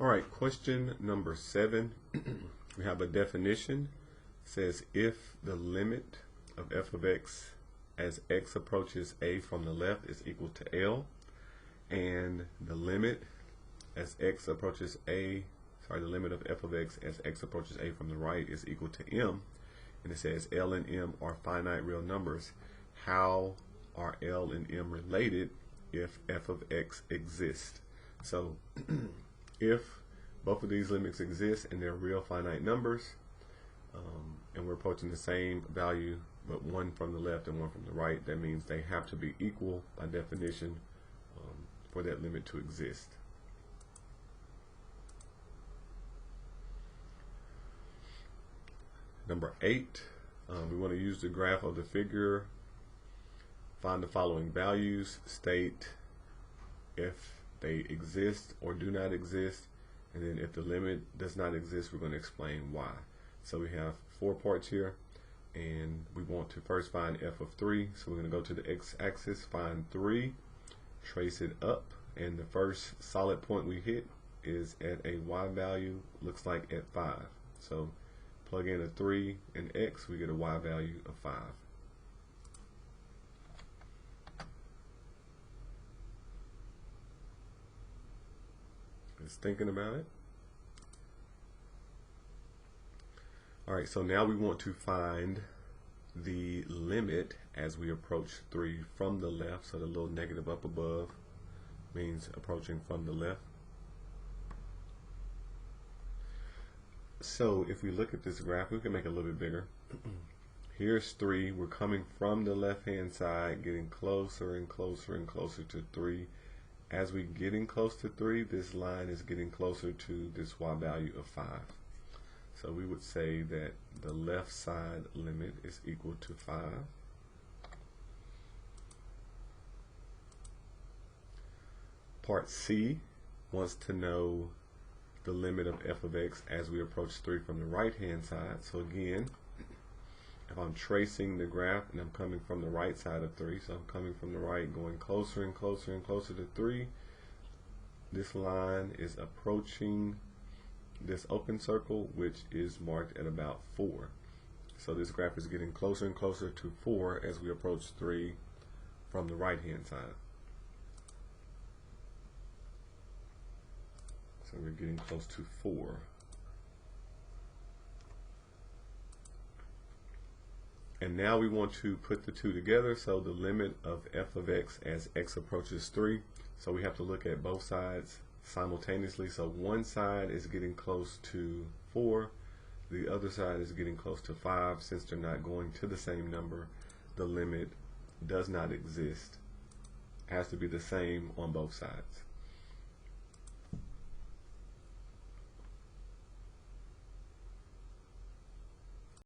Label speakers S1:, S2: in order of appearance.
S1: All right, question number 7. We have a definition. It says if the limit of f of x as x approaches a from the left is equal to L, and the limit as x approaches a, the limit of f of x as x approaches a from the right is equal to m, and it says L and m are finite real numbers, how are L and m related if f of x exists? So if both of these limits exist and they're real finite numbers, and we're approaching the same value but one from the left and one from the right, that means they have to be equal by definition for that limit to exist. Number 8, we want to use the graph of the figure, find the following values, state if they exist or do not exist, and then if the limit does not exist, we're going to explain why. So we have 4 parts here, and we want to first find f of 3. So we're going to go to the x-axis, find 3, trace it up, and the first solid point we hit is at a y value, looks like at 5. So plug in a 3 and x, we get a y value of 5. Just thinking about it. Alright, so now we want to find the limit as we approach 3 from the left. So the little negative up above means approaching from the left. So if we look at this graph, we can make it a little bit bigger. Here's 3. We're coming from the left hand side, getting closer and closer and closer to 3. As we're getting close to 3, this line is getting closer to this y value of 5. So we would say that the left side limit is equal to 5. Part C wants to know the limit of f of x as we approach 3 from the right hand side. So again, if I'm tracing the graph and I'm coming from the right side of 3, so I'm coming from the right, going closer and closer and closer to 3, this line is approaching this open circle, which is marked at about 4. So this graph is getting closer and closer to 4 as we approach 3 from the right hand side. So we're getting close to 4. And now we want to put the two together, so the limit of f of x as x approaches 3. So we have to look at both sides simultaneously. So one side is getting close to 4, the other side is getting close to 5. Since they're not going to the same number, the limit does not exist. It has to be the same on both sides.